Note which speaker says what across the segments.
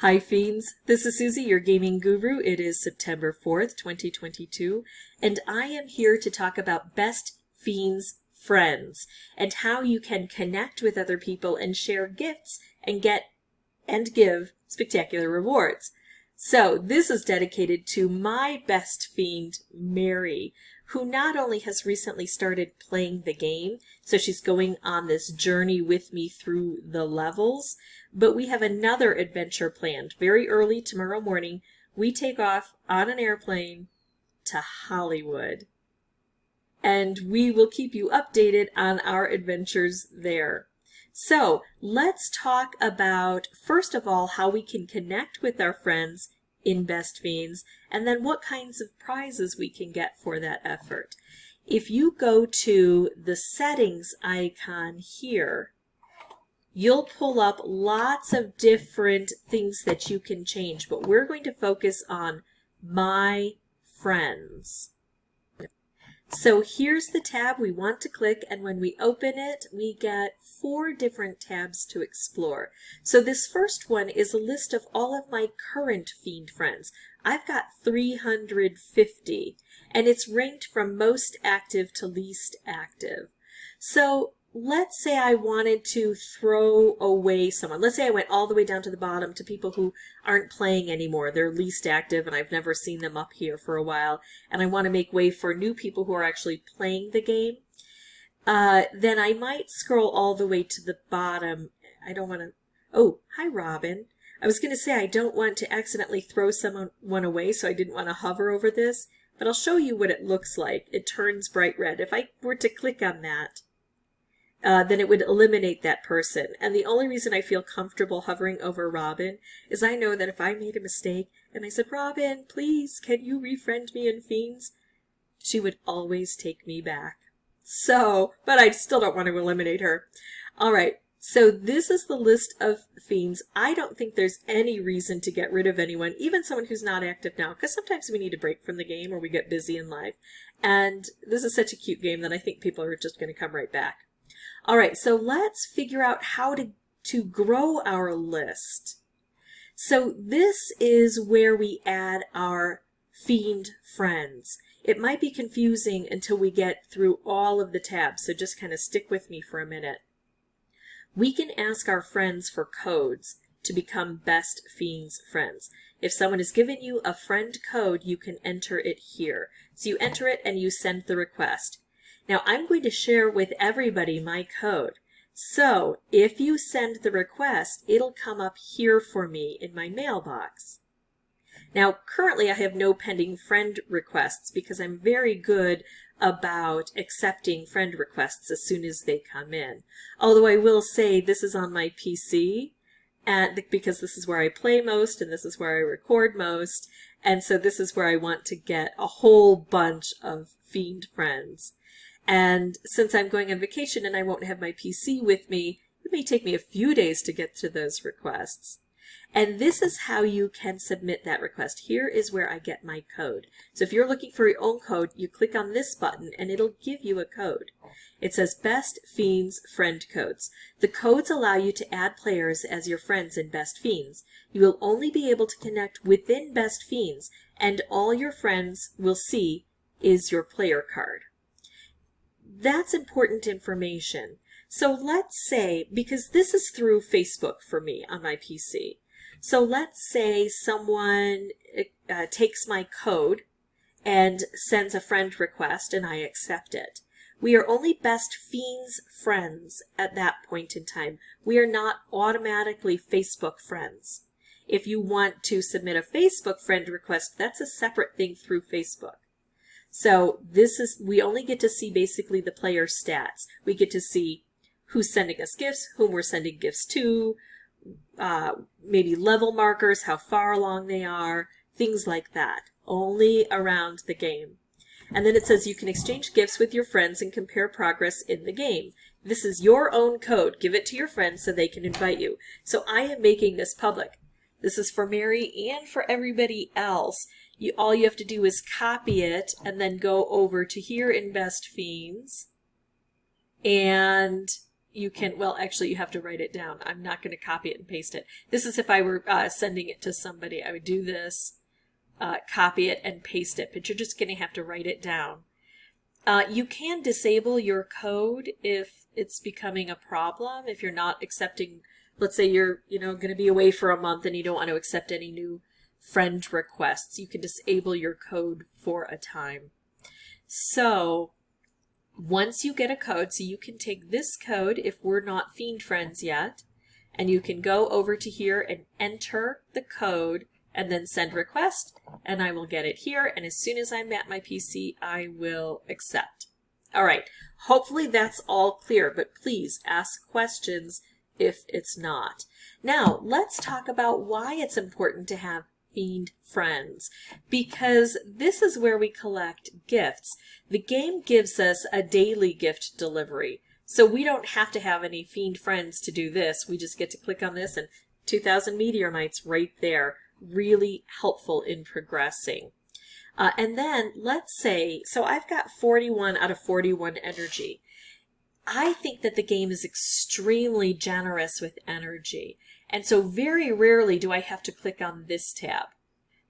Speaker 1: Hi Fiends, this is Suzy, your gaming guru. It is September 4th, 2022, and I am here to talk about best Fiends friends and how you can connect with other people and share gifts and give spectacular rewards. So this is dedicated to my best fiend, Mary, who not only has recently started playing the game, so she's going on this journey with me through the levels, but we have another adventure planned. Very early tomorrow morning, we take off on an airplane to Hollywood. And we will keep you updated on our adventures there. So let's talk about, first of all, how we can connect with our friends in Best Fiends, and then what kinds of prizes we can get for that effort. If you go to the settings icon here, you'll pull up lots of different things that you can change, but we're going to focus on My Friends. So here's the tab we want to click, and when we open it, we get 4 different tabs to explore. So this first one is a list of all of my current Fiend friends. I've got 350, and it's ranked from most active to least active. So let's say I wanted to throw away someone. Let's say I went all the way down to the bottom to people who aren't playing anymore. They're least active and I've never seen them up here for a while, and I want to make way for new people who are actually playing the game. Then I might scroll all the way to the bottom. I don't want to... Oh, hi Robin. I was going to say I don't want to accidentally throw someone away, so I didn't want to hover over this, but I'll show you what it looks like. It turns bright red. If I were to click on that, then it would eliminate that person. And the only reason I feel comfortable hovering over Robin is I know that if I made a mistake and I said, Robin, please, can you refriend me in Fiends? She would always take me back. So, but I still don't want to eliminate her. All right, so this is the list of Fiends. I don't think there's any reason to get rid of anyone, even someone who's not active now, because sometimes we need a break from the game or we get busy in life. And this is such a cute game that I think people are just going to come right back. All right, so let's figure out how to grow our list. So this is where we add our Fiend friends. It might be confusing until we get through all of the tabs, so just kind of stick with me for a minute. We can ask our friends for codes to become Best Fiends friends. If someone has given you a friend code, you can enter it here. So you enter it and you send the request. Now I'm going to share with everybody my code. So if you send the request, it'll come up here for me in my mailbox. Now currently I have no pending friend requests because I'm very good about accepting friend requests as soon as they come in. Although I will say this is on my PC, and because this is where I play most and this is where I record most, and so this is where I want to get a whole bunch of Fiend friends. And since I'm going on vacation and I won't have my PC with me, it may take me a few days to get to those requests. And this is how you can submit that request. Here is where I get my code. So if you're looking for your own code, you click on this button and it'll give you a code. It says Best Fiends Friend Codes. The codes allow you to add players as your friends in Best Fiends. You will only be able to connect within Best Fiends, and all your friends will see is your player card. That's important information. So let's say, because this is through Facebook for me on my PC, so let's say someone takes my code and sends a friend request and I accept it. We are only Best Fiends friends at that point in time. We are not automatically Facebook friends. If you want to submit a Facebook friend request, that's a separate thing through Facebook. So we only get to see basically the player stats. We get to see who's sending us gifts, whom we're sending gifts to, maybe level markers, how far along they are, things like that, only around the game. And then it says you can exchange gifts with your friends and compare progress in the game. This is your own code. Give it to your friends so they can invite you. So I am making this public. This is for Mary and for everybody else. All you have to do is copy it and then go over to here in Best Fiends and you can, well, actually you have to write it down. I'm not going to copy it and paste it. This is if I were sending it to somebody. I would do this, copy it and paste it, but you're just going to have to write it down. You can disable your code if it's becoming a problem, if you're not accepting, let's say you're going to be away for a month and you don't want to accept any new friend requests. You can disable your code for a time. So once you get a code, so you can take this code if we're not Fiend Friends yet, and you can go over to here and enter the code and then send request, and I will get it here, and as soon as I'm at my PC, I will accept. All right, hopefully that's all clear, but please ask questions if it's not. Now, let's talk about why it's important to have Fiend Friends, because this is where we collect gifts. The game gives us a daily gift delivery, so we don't have to have any Fiend Friends to do this. We just get to click on this and 2,000 meteor mites right there. Really helpful in progressing. And then let's say, so I've got 41 out of 41 energy. I think that the game is extremely generous with energy. And so very rarely do I have to click on this tab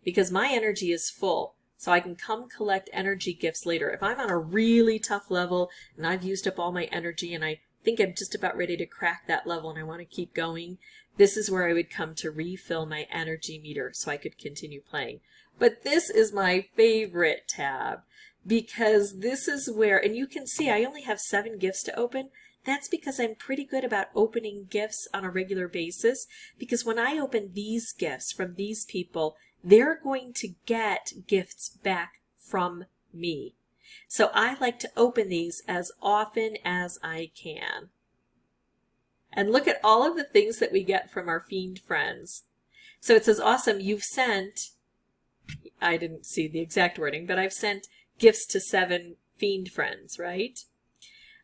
Speaker 1: because my energy is full. So I can come collect energy gifts later. If I'm on a really tough level and I've used up all my energy and I think I'm just about ready to crack that level and I want to keep going, this is where I would come to refill my energy meter so I could continue playing. But this is my favorite tab because this is where, and you can see I only have 7 gifts to open. That's because I'm pretty good about opening gifts on a regular basis, because when I open these gifts from these people, they're going to get gifts back from me. So I like to open these as often as I can. And look at all of the things that we get from our Fiend Friends. So it says, awesome, you've sent, I didn't see the exact wording, but I've sent gifts to 7 Fiend Friends, right?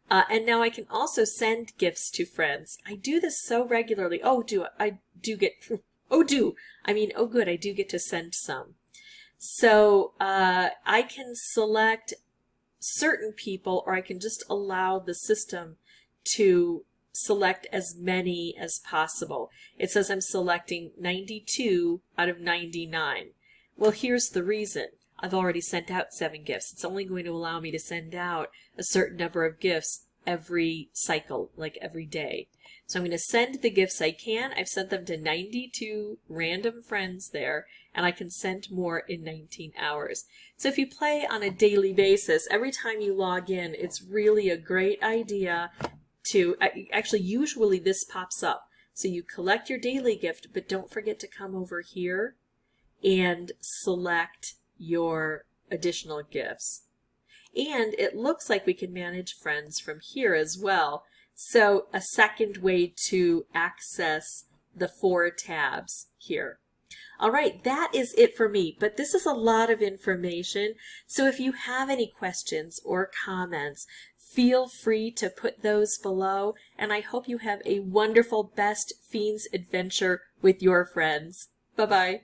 Speaker 1: And now I can also send gifts to friends. I do this so regularly. Oh, good, I do get to send some. So I can select certain people, or I can just allow the system to select as many as possible. It says I'm selecting 92 out of 99. Well, here's the reason. I've already sent out 7 gifts. It's only going to allow me to send out a certain number of gifts every cycle, like every day. So I'm going to send the gifts I can. I've sent them to 92 random friends there, and I can send more in 19 hours. So if you play on a daily basis, every time you log in, it's really a great idea to, actually usually this pops up. So you collect your daily gift, but don't forget to come over here and select your additional gifts. And it looks like we can manage friends from here as well. So a second way to access the 4 tabs here. All right, that is it for me, but this is a lot of information. So if you have any questions or comments, feel free to put those below, and I hope you have a wonderful Best Fiends adventure with your friends. Bye-bye.